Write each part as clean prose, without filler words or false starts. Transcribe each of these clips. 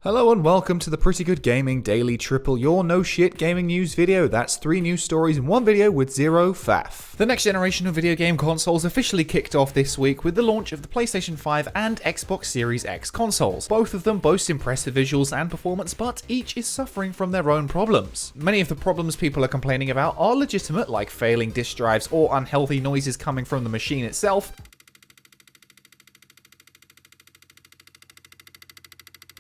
Hello and welcome to the Pretty Good Gaming Daily Triple, your no shit gaming news video. That's 3 news stories in one video with zero faff. The next generation of video game consoles officially kicked off this week with the launch of the PlayStation 5 and Xbox Series X consoles. Both of them boast impressive visuals and performance, but each is suffering from their own problems. Many of the problems people are complaining about are legitimate, like failing disk drives or unhealthy noises coming from the machine itself.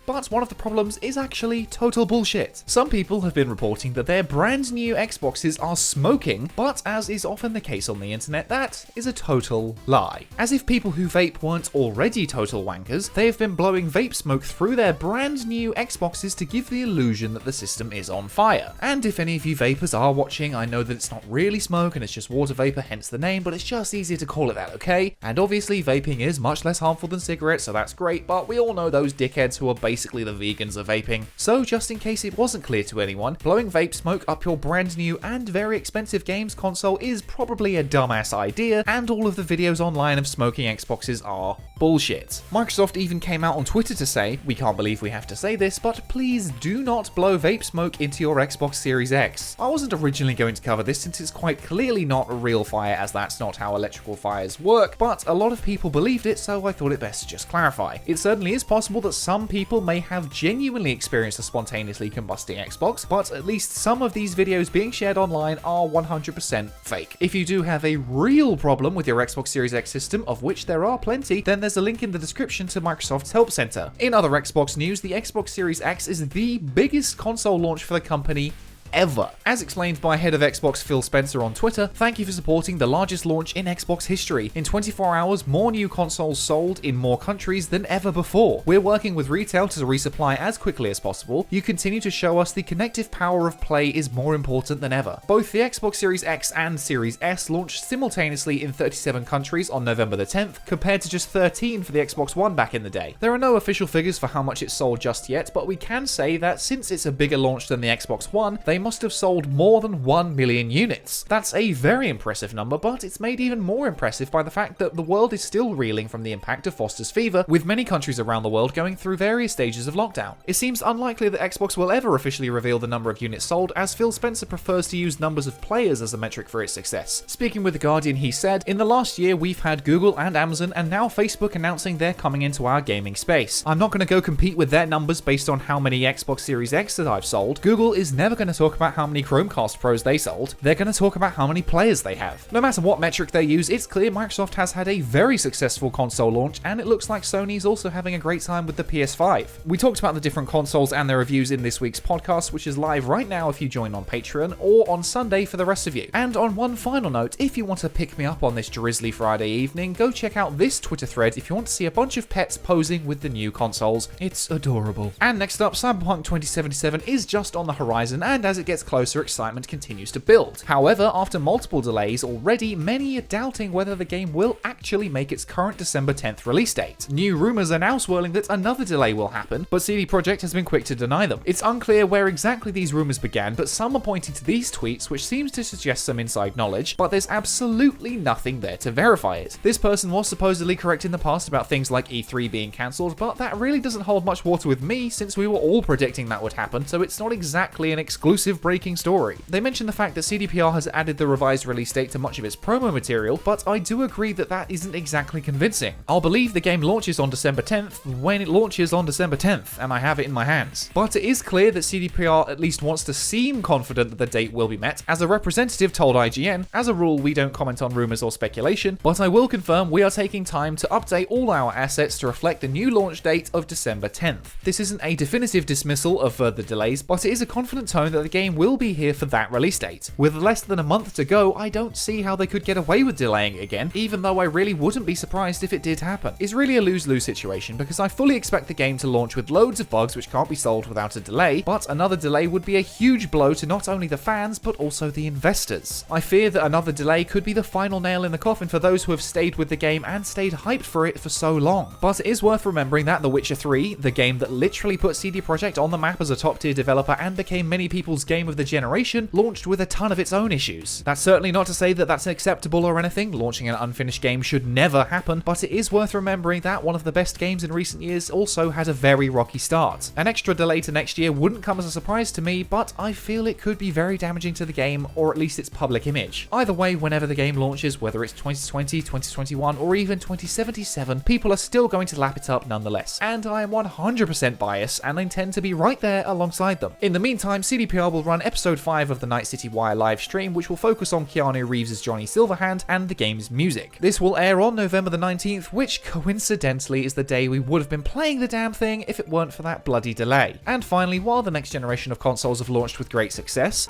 But one of the problems is actually total bullshit. Some people have been reporting that their brand new Xboxes are smoking, but as is often the case on the internet, that is a total lie. As if people who vape weren't already total wankers, they have been blowing vape smoke through their brand new Xboxes to give the illusion that the system is on fire. And if any of you vapors are watching, I know that it's not really smoke and it's just water vapor, hence the name, but it's just easier to call it that, okay? And obviously vaping is much less harmful than cigarettes, so that's great, but we all know those dickheads who are basically the vegans of vaping. So just in case it wasn't clear to anyone, blowing vape smoke up your brand new and very expensive games console is probably a dumbass idea, and all of the videos online of smoking Xboxes are bullshit. Microsoft even came out on Twitter to say, "We can't believe we have to say this, but please do not blow vape smoke into your Xbox Series X." I wasn't originally going to cover this since it's quite clearly not a real fire, as that's not how electrical fires work, but a lot of people believed it, so I thought it best to just clarify. It certainly is possible that some people may have genuinely experienced a spontaneously combusting Xbox, but at least some of these videos being shared online are 100% fake. If you do have a real problem with your Xbox Series X system, of which there are plenty, then there's a link in the description to Microsoft's Help Center. In other Xbox news, the Xbox Series X is the biggest console launch for the company ever. As explained by head of Xbox Phil Spencer on Twitter, "Thank you for supporting the largest launch in Xbox history. In 24 hours, more new consoles sold in more countries than ever before. We're working with retail to resupply as quickly as possible. You continue to show us the connective power of play is more important than ever." Both the Xbox Series X and Series S launched simultaneously in 37 countries on November the 10th, compared to just 13 for the Xbox One back in the day. There are no official figures for how much it sold just yet, but we can say that since it's a bigger launch than the Xbox One, they must have sold more than 1 million units. That's a very impressive number, but it's made even more impressive by the fact that the world is still reeling from the impact of Foster's fever, with many countries around the world going through various stages of lockdown. It seems unlikely that Xbox will ever officially reveal the number of units sold, as Phil Spencer prefers to use numbers of players as a metric for its success. Speaking with The Guardian, he said, "In the last year, we've had Google and Amazon and now Facebook announcing they're coming into our gaming space. I'm not going to go compete with their numbers based on how many Xbox Series X that I've sold. Google is never going to talk about how many Chromecast Pros they sold. They're going to talk about how many players they have." No matter what metric they use, it's clear Microsoft has had a very successful console launch, and it looks like Sony's also having a great time with the PS5. We talked about the different consoles and their reviews in this week's podcast, which is live right now if you join on Patreon, or on Sunday for the rest of you. And on one final note, if you want to pick me up on this drizzly Friday evening, go check out this Twitter thread if you want to see a bunch of pets posing with the new consoles. It's adorable. And next up, Cyberpunk 2077 is just on the horizon, and as it gets closer, excitement continues to build. However, after multiple delays already, many are doubting whether the game will actually make its current December 10th release date. New rumors are now swirling that another delay will happen, but CD Projekt has been quick to deny them. It's unclear where exactly these rumors began, but some are pointing to these tweets, which seems to suggest some inside knowledge, but there's absolutely nothing there to verify it. This person was supposedly correct in the past about things like E3 being cancelled, but that really doesn't hold much water with me, since we were all predicting that would happen, so it's not exactly an exclusive breaking story. They mentioned the fact that CDPR has added the revised release date to much of its promo material, but I do agree that that isn't exactly convincing. I'll believe the game launches on December 10th when it launches on December 10th, and I have it in my hands. But it is clear that CDPR at least wants to seem confident that the date will be met, as a representative told IGN, "As a rule, we don't comment on rumors or speculation, but I will confirm we are taking time to update all our assets to reflect the new launch date of December 10th. This isn't a definitive dismissal of further delays, but it is a confident tone that the game will be here for that release date. With less than a month to go, I don't see how they could get away with delaying it again, even though I really wouldn't be surprised if it did happen. It's really a lose-lose situation, because I fully expect the game to launch with loads of bugs which can't be solved without a delay, but another delay would be a huge blow to not only the fans, but also the investors. I fear that another delay could be the final nail in the coffin for those who have stayed with the game and stayed hyped for it for so long. But it is worth remembering that The Witcher 3, the game that literally put CD Projekt on the map as a top-tier developer and became many people's game of the generation launched with a ton of its own issues. That's certainly not to say that that's acceptable or anything. Launching an unfinished game should never happen, but it is worth remembering that one of the best games in recent years also had a very rocky start. An extra delay to next year wouldn't come as a surprise to me, but I feel it could be very damaging to the game, or at least its public image. Either way, whenever the game launches, whether it's 2020, 2021, or even 2077, people are still going to lap it up nonetheless. And I am 100% biased and intend to be right there alongside them. In the meantime, CDPR will run episode 5 of the Night City Wire live stream, which will focus on Keanu Reeves' Johnny Silverhand and the game's music. This will air on November the 19th, which coincidentally is the day we would have been playing the damn thing if it weren't for that bloody delay. And finally, while the next generation of consoles have launched with great success,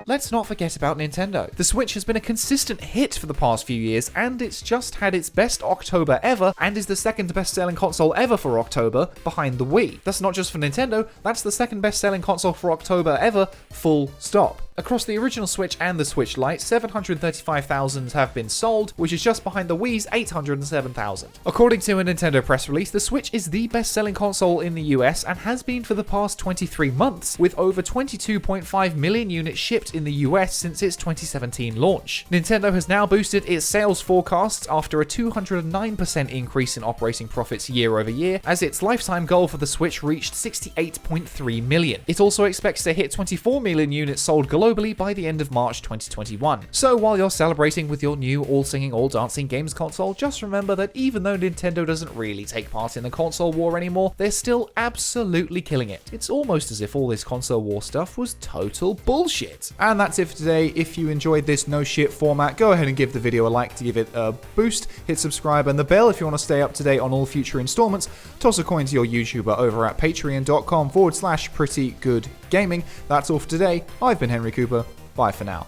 let's not forget about Nintendo. The Switch has been a consistent hit for the past few years, and it's just had its best October ever, and is the second best selling console ever for October, behind the Wii. That's not just for Nintendo, that's the second best selling console for October ever, full stop. Across the original Switch and the Switch Lite, 735,000 have been sold, which is just behind the Wii's 807,000. According to a Nintendo press release, the Switch is the best-selling console in the US and has been for the past 23 months, with over 22.5 million units shipped in the US since its 2017 launch. Nintendo has now boosted its sales forecasts after a 209% increase in operating profits year over year, as its lifetime goal for the Switch reached 68.3 million. It also expects to hit 24 million units sold globally by the end of March 2021. So while you're celebrating with your new all-singing, all-dancing games console, just remember that even though Nintendo doesn't really take part in the console war anymore, they're still absolutely killing it. It's almost as if all this console war stuff was total bullshit. And that's it for today. If you enjoyed this no shit format, go ahead and give the video a like to give it a boost, hit subscribe and the bell if you want to stay up to date on all future installments, toss a coin to your YouTuber over at patreon.com/prettygoodgaming. That's all for today. I've been Henry Cooper. Bye for now.